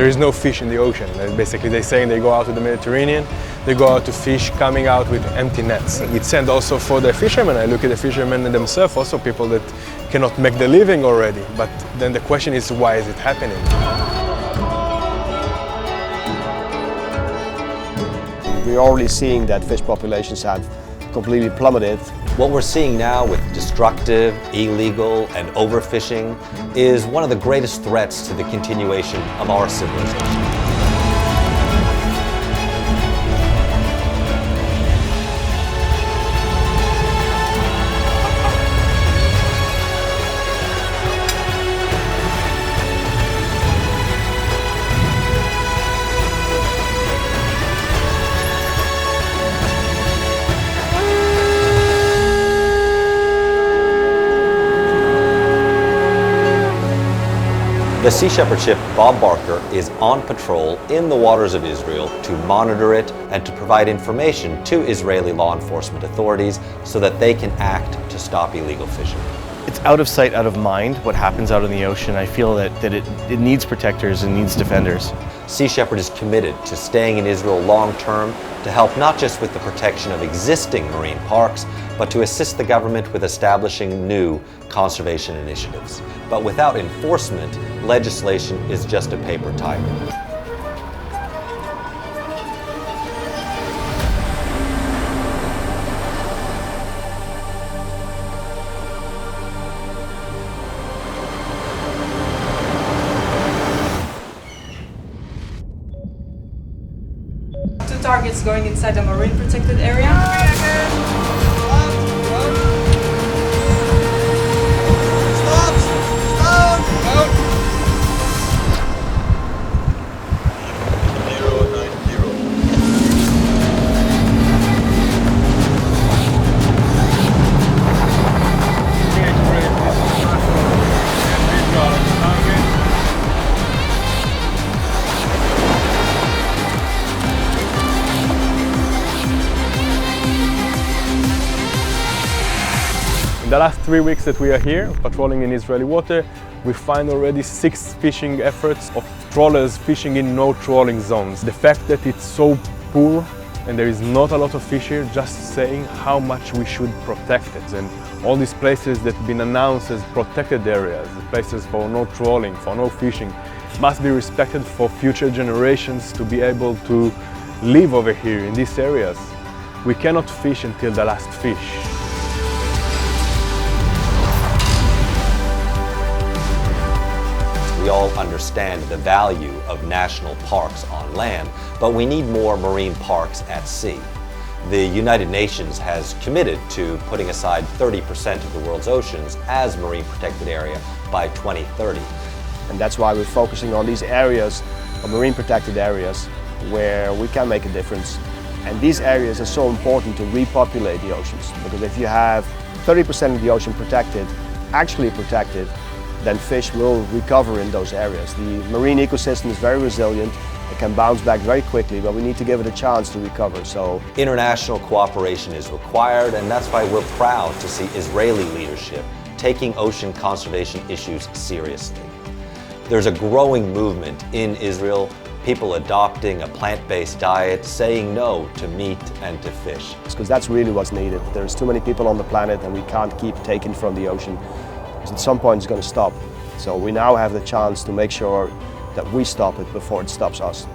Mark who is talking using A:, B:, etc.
A: there is no fish in the ocean. Basically, they're saying they go out to the Mediterranean, they go out to fish, coming out with empty nets. It's sad also for the fishermen. I look at the fishermen themselves, also people that cannot make the living already. But then the question is, why is it happening?
B: We're already seeing that fish populations have completely plummeted.
C: What we're seeing now with destructive, illegal, and overfishing is one of the greatest threats to the continuation of our civilization. The Sea Shepherd ship Bob Barker is on patrol in the waters of Israel to monitor it and to provide information to Israeli law enforcement authorities so that they can act to stop illegal fishing.
D: It's out of sight, out of mind what happens out in the ocean. I feel that it needs protectors and needs defenders.
C: Sea Shepherd is committed to staying in Israel long term to help not just with the protection of existing marine parks, but to assist the government with establishing new conservation initiatives. But without enforcement, legislation is just a paper tiger.
E: Two targets going inside a marine protected area.
A: In the last 3 weeks that we are here, patrolling in Israeli water, we find already 6 fishing efforts of trawlers fishing in no trawling zones. The fact that it's so poor and there is not a lot of fish here, just saying how much we should protect it. And all these places that have been announced as protected areas, places for no trawling, for no fishing, must be respected for future generations to be able to live over here in these areas. We cannot fish until the last fish.
C: We all understand the value of national parks on land, but we need more marine parks at sea. The United Nations has committed to putting aside 30% of the world's oceans as marine protected area by 2030.
B: And that's why we're focusing on these areas, marine protected areas, where we can make a difference. And these areas are so important to repopulate the oceans, because if you have 30% of the ocean protected, actually protected, then fish will recover in those areas. The marine ecosystem is very resilient. It can bounce back very quickly, but we need to give it a chance to recover. So
C: international cooperation is required, and that's why we're proud to see Israeli leadership taking ocean conservation issues seriously. There's a growing movement in Israel, people adopting a plant-based diet, saying no to meat and to fish.
B: Because that's really what's needed. There's too many people on the planet and we can't keep taking from the ocean. At some point it's going to stop. So we now have the chance to make sure that we stop it before it stops us.